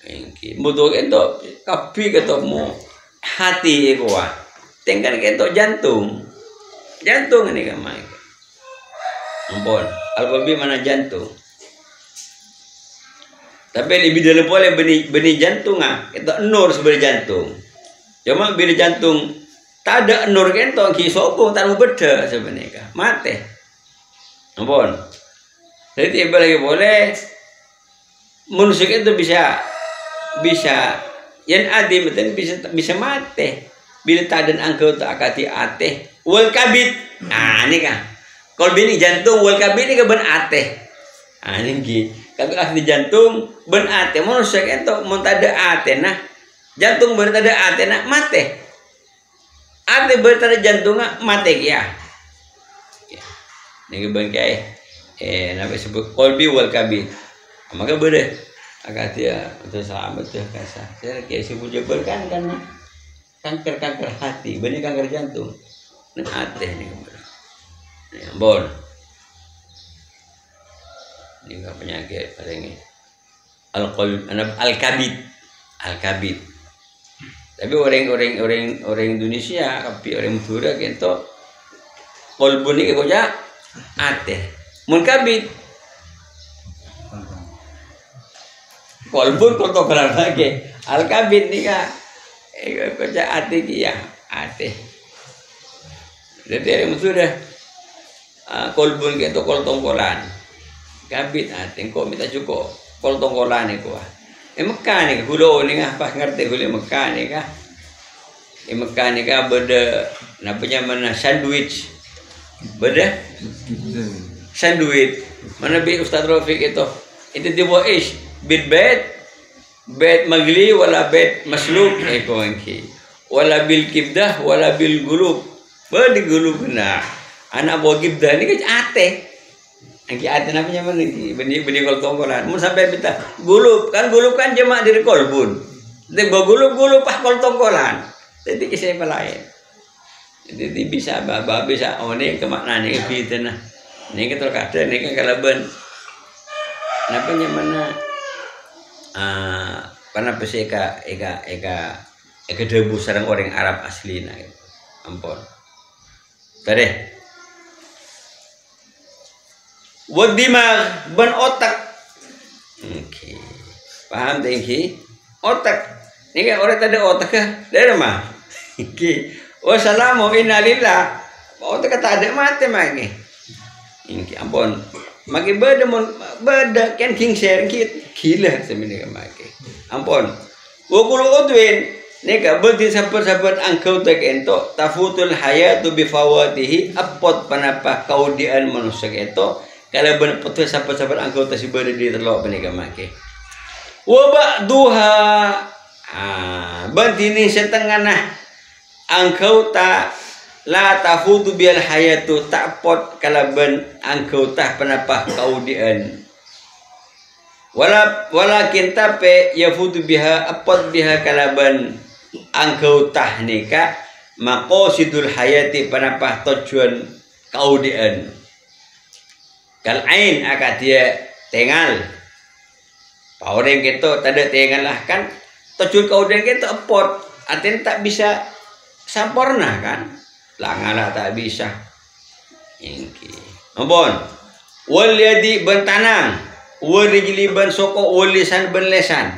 S1: Iki butuh kento kabeh ketemu hati iku wae. Tengkan kento jantung. Jantung ini kan main. Ampun, al-qalbi mana jantung. Tapi lebih dalam boleh benih jantung itu nur sebagai jantung. Cuma bila jantung tak ada nur kento ki sopong tak mau beda sebenarnya mati. Ampun. Jadi boleh manusia itu bisa yang adim itu bisa mati. Bila tak ada angkau tak akati ateh wal kabit. Ini kan. Kalau bini jantung wal kabit ini kan ben ateh. Ini ki. Kalau ahli jantung ben ateh manusia itu mun tak ada ateh nah jantung ber tak ada ateh nah mati. Ateh ber tak ada jantung mati ya. Ini ben kai nampak sebut qalbi wal kabit. Maka boleh akati ya untuk selamat ya kasah. Saya kayak sebut jebel kan kanker hati, benih kanker jantung, nah hati ini kemudian, bon, ini nggak penyakit paling ini, al-kabid, tapi orang Indonesia, tapi orang Madura gitu, kolbun ini kok hati, mun kabid, kolbun kok berapa lagi, al-kabid nih kak. Kerja ate kia ate. Jadi yang sudah kolbun gitu kol tongkolan. Kabit ate kok minta cukup kol tongkolan itu. Mekah nih hulo nih apa ngerti hulo Mekah nih kah? Mekah nih kah beda namanya mana sandwich. Beda sandwich. Mana bi Ustaz Rafiq itu dibuat bed magli wala bed masluk ekoanki wala bil kibdah wala bil gulub badi gulub na anak bawa kibdah ini kan ate angki ate namanya mana benih kol tongkolan mun sampai minta gulub kan jemaah dari kolbun de bawa gulub kol tongkolan jadi kisah lain jadi bisa bisa ini kemaknaan ini gitu nah ini kita kata ini kan kalaban namanya mana karena pasti eka debu sarang orang Arab asli nah gitu. Ampun. Tadi. Wadimag ban otak. Oke. Paham tinggi? Otak. Ini kan orang tadi otak ke? Dari mana? Oke. Wassalamu inna lillah. Otak tak ada mati magi. Ini ampun. Maki beda kan king share gila sebenarnya maki. Ampun. Wakulu udwin neka berarti sabar angkau tak ento tafutul hayatu bifawatihi apot panapa kaudian manusia ento kalau benar betul sabar angkau tak sibar di terlalu penega maki. Wabak duha berarti ini setengah nah angkau tak la tafutu bial hayatu tak pot kalaban angkau tak penapa kaudian walakin tape yafutu biha apot biha kalaban angkau tah nika maqasidul hayati penapa tujuan kaudian kal ain akad dia tengal orang kita tada tengal lah kan tujuan kaudian kita apot artinya tak bisa sempurna kan langalah tak bisa ingki ampun wal yadi bentanang wal rijli ben soko wal lisan ben lesan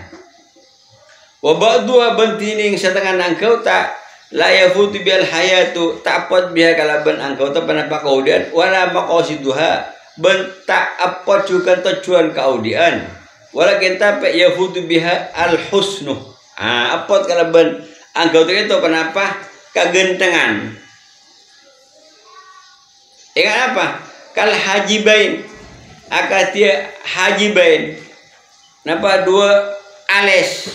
S1: wa ba'dua bentining setengah angkau tak la yafutu bil hayatu tak pot biha kalaban angkau tak panapa kaudian wala maqasiduha ben tak apa juga tujuan kaudian walakin tapi yafutu biha al husnu apa kalaban angkau itu kenapa kegentengan. Ingat apa? Kal hajibain. Akatia hajibain. Napa dua ales.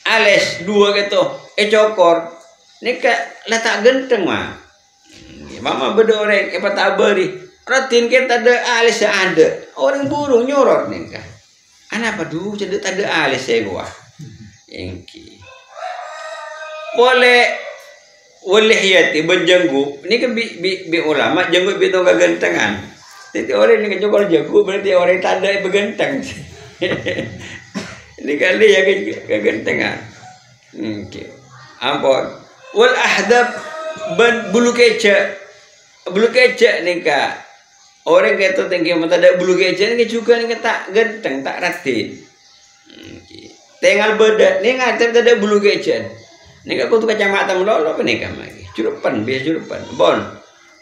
S1: Ales dua gitu. Cokor. Nika letak genteng mah. Mama bedoreng apa tabari. Ratin kita ada alis ada. Orang burung nyorot nika. Apa dulu jadi ada alis saya gua. Engki. Boleh walihiyati berjenggu ini kan bi ulama jenggu bitong kegentengan Jadi orang ini kecokol jago berarti orang tanda begenteng. Ini kali ya kegentengan. Oke. Ampun. Wal ahdab bulu kecak. Bulu kecak nih kak. Orang kata tinggi mata ada bulu kecak ini juga nih tak genteng tak ratin. Tinggal beda nih nggak ada bulu kecak. Nih kak kutu kacamata melolo nih kak lagi. Jurupan biasa jurupan. Bon.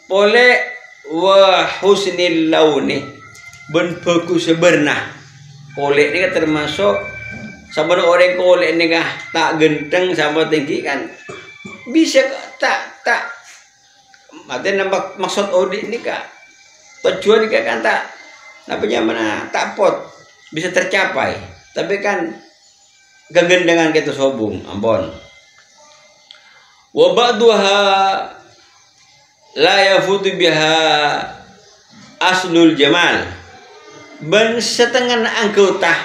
S1: Boleh wa husnil launi ben bagus sebenarnya. Boleh ini kan termasuk sama orang kolek ini kah tak genteng sama tinggi kan bisa tak artinya nampak maksud audit ini kah tujuan ini kan tak namanya mana tak pot bisa tercapai tapi kan kegendengan kita sobung ampun wa ba'duha la yafutu biha aslul jamal ben setengah anggota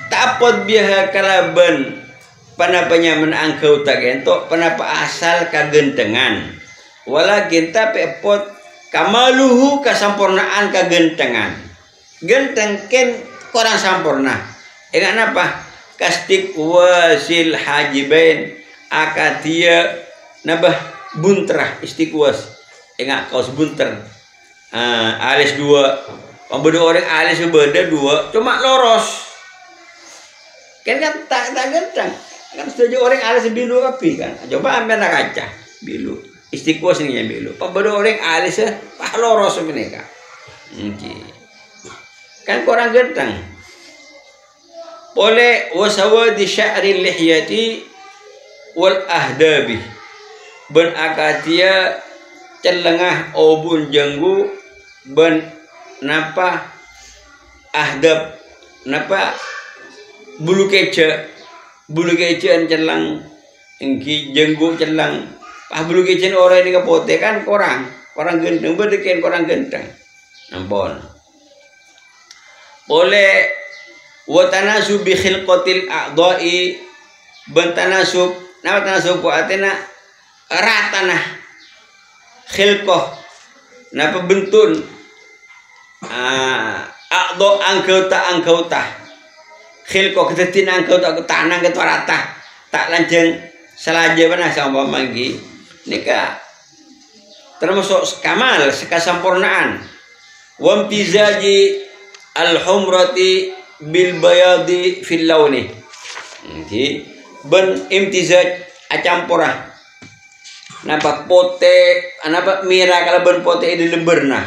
S1: tapot biha kalaban panapanya menangkau tak gentok panapa asal kagentengan walakin tapi pot kamaluhu kasampurnaan kagentengan genteng ken kurang sampurna ingat apa kastik wasil hajibain akatia nabah buntrah istiqwas ingat kaos bunter alis dua pembeda orang alis beda dua cuma loros kan tak genteng kan setuju orang alis bilu api kan coba ambil kaca bilu istiqwas ini yang bilu pembeda orang alis loros mereka kan kurang genteng boleh wasawadi sya'ri lihyati wal ahdabi ben akatia celengah obun jenggu ben napa ahdab napa bulu kecak celang engki jenggu celang bulu kecak orang ini kapote kan orang genteng berdekin orang genteng ampun boleh watanasub bi khilqatil a'dha'i bentanasub nama tanasub artinya ratana khilqah napa bentun a'dha anggota khilqah ketetin anggota tanang ke rata tak lanjeng selaja mana sama manggi nika termasuk kamal sekasampurnaan wamtizaji al-humrati bil bayadi fil launi ben imtizaj acampurah nampak pote nampak merah kalau ben pote di lemberna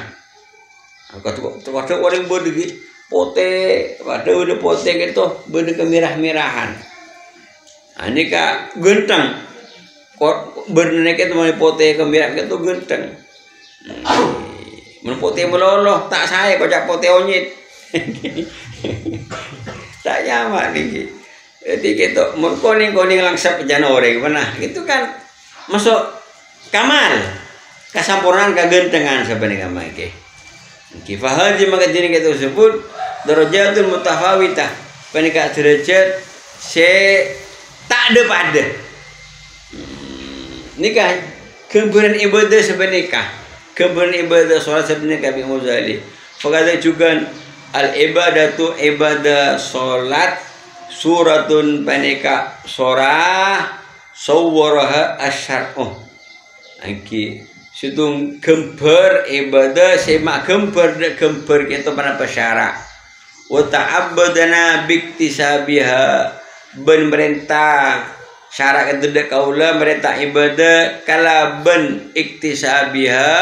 S1: waktu orang berdegi pote pada udah pote gitu berde kemerah-merahan ini kak genteng kok berde itu mau pote kemerah gitu genteng pote meloloh tak saya kocak pote onyit tak nyaman nih jadi gitu mau koning langsap jana orang mana itu kan masuk kamal kesampurnaan kegentengan sebenarnya maike kifahaji maka jenis kita sebut darajatul mutafawitah penikah derajat tak ada pada nikah gemburan ibadah sebenarnya gemburan ibadah sholat sebenarnya kami Muzali fakada juga al ibadatu ibadah sholat suratun penikah surah sawwaraha asyar'uh angki situng gembar ibadah semak gembar kita pada pesyara wa ta'abbadana biktisabiha ben merintah syarat kedua kaula merintah ibadah kala ben iktisabiha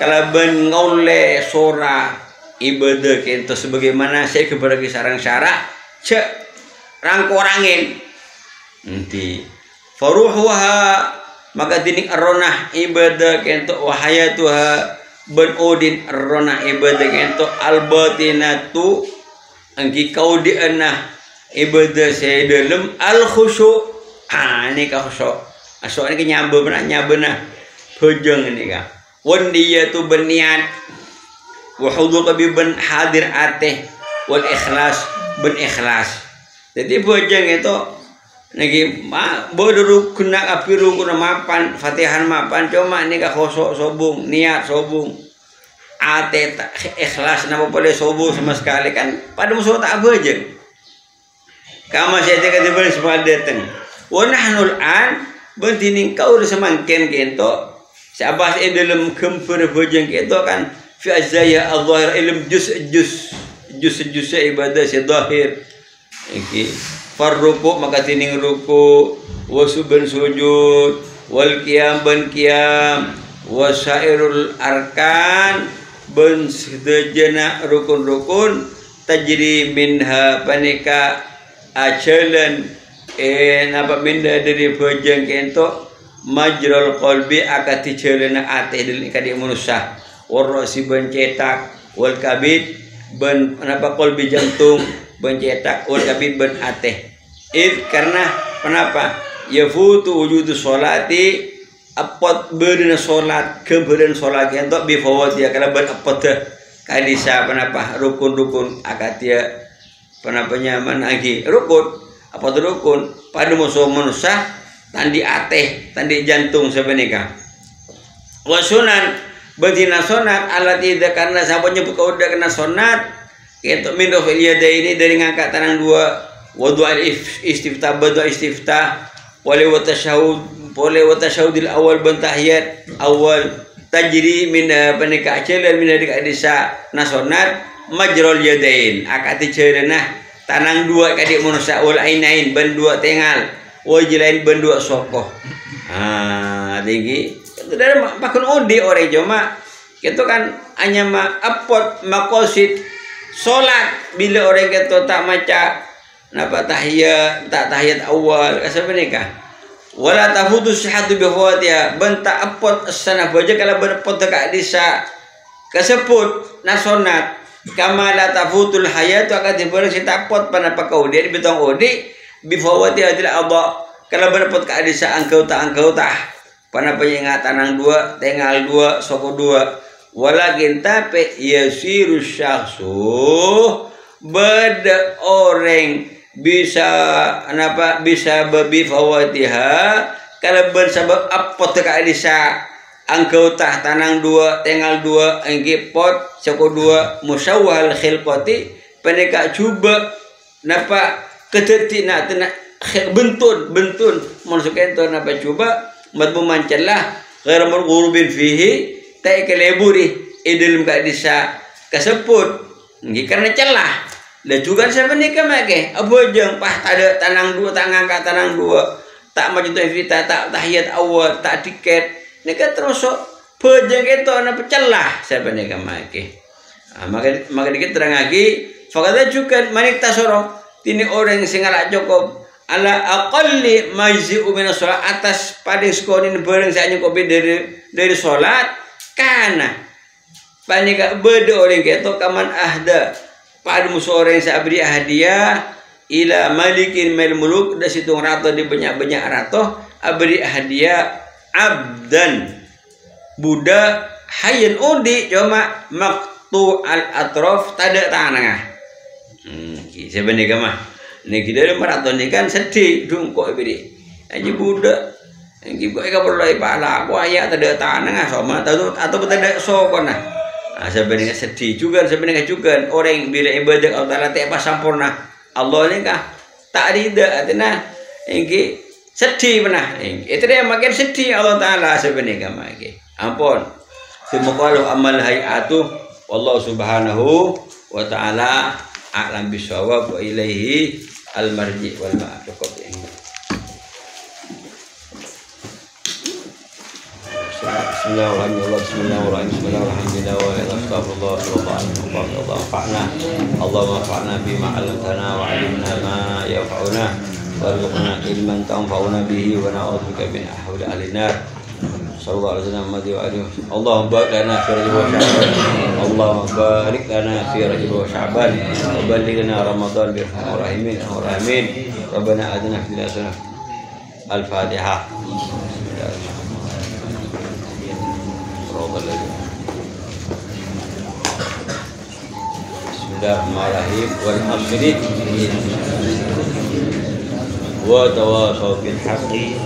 S1: kala ben ngoleh sora ibadah kita sebagaimana saya kepada sarang syarat cek rangkorangin nanti faruhuha maka dinik arronah ibadah kento wahayatuha ben odin arronah ibadah kento albatinatu angki kau dianah ibadah saya dalam al khusyu ini kau khusyu asok ini nyamba benar hujung ini kak wan dia tu berniat wa hudur bi ben hadir ateh wal ikhlas ben ikhlas jadi hujung itu lagi bodoh kena apiru kena mapan fatihan mapan cuma ini kak khusyu sobung niat sobung ate tak ikhlas nama boleh subuh sama sekali kan pada musuh tak apa je. Kama saya kata boleh semua datang. Wa nahnul an bentining kau semangken kento. Siapa sih dalam kempur bojeng kento kan fi azaya al-zahir ilm juz ibadah si zahir. Iki farruku maka tining ruku wa suben sujud wal qiyam ban qiyam wasairul arkan ben sedejana rukun-rukun tajri minha panika ajalan napa minda dari bojeng kento majrul qalbi akati jelena ate del kadi manusia warasi ben cetak wal kabid ben napa qalbi jantung ben cetak wal kabid ben ate karena kenapa yafutu wujudu sholati apot berina solat keberan solat untuk bifawat dia kalau ber apot kadisa penapa rukun akatia penapa nyaman lagi rukun apa rukun pada musuh manusia tandi ateh tandi jantung sebenarnya wasunan betina sonat alat tidak karena siapa nyebut kau udah kena sonat itu min rafil yadaini dari ngangkat tangan dua wudu al istiftah badu istiftah wali wa tasyahudil awal bentahiyat awal tajri min panika ajalan min dari kadisa nasonat majrul yadain akati cerena tanang dua kadik manusia wal ainain ben dua tengal wajilain ben dua sokoh tinggi itu dari makun odi orang cuma itu kan hanya apot makosid solat bila orang itu tak maca napa tahiyat awal kasar nikah wala tafutu sihatu bihawatiha benta apot sana baja kalau berpot dekat desa kesebut nasonat kama la tafutul hayatu akan diberi si tapot pada pakau dia bitong odi bihawatiha tidak ada kalau berpot ke desa angkau tak pada penyingatan ang dua tengal dua soko dua walakin tapi yasiru syakhsu beda orang bisa babi fawatiha kalau bersabab apot ka disa angkau tah tanang dua tengal dua engki pot soko dua musawwal khilqati peneka cuba napa ketetina bentun masuk ento napa cuba madbu mancalah ghair marghubin fihi ta keleburi idilum ka disa kaseput engki karena celah lah juga siapa nikah make abojeng pah ada tanang dua tangan ka tanang dua tak maju evita tak tahiyat awal tak tiket nikah terus bojeng itu ana pecelah siapa nikah make maka dikit terang lagi fakada juga manik tasorong tini orang sing ala cukup ala aqalli majzi'u min shalat atas paling skonin bareng saya nyukup dari salat kana panika bede orang gitu kaman ahda pada musuh orang yang beri hadiah ila malikin mel muluk da situng rato di banyak rato abri hadiah abdan budak hayyan udi cuma maktu al atrof tada tanah sebenarnya mah ini kita maraton ini kan sedih dong kok beri aja budak yang kau perlu pala aku ayah tada tanah sama atau tada sokona sebenarnya sedih juga sebenarnya juga orang bila ibadah Allah tak apa sempurna Allah ni kah tak rida artinya ini sedih benar itu dia makin sedih Allah Taala sebenarnya makin ampun semoga amal hayatu Allah Subhanahu wa Taala a'lam bisawab wa ilaihi al marji wal ma'ab. Bismillahirrahmanirrahim. Astagfirullah Allah fa'na Allahumma fa'na bima 'allamtana wa 'allimna ma yanfa'una warzuqna ilman tanfa'una bihi wa na'udzubika min ahwali ahli nar. Sallallahu alaihi wasallam. Allahumma barik lana fi Rajab wa Sya'ban. Allahumma barik lana fi Rajab wa Sya'ban wa ballighna Ramadan bi rahmatir rahimin. Amin. Rabbana atina fid dunya hasanah. Al-Fatihah. Bismillahirrahmanirrahim wal asri wa tawasaw bil haqqi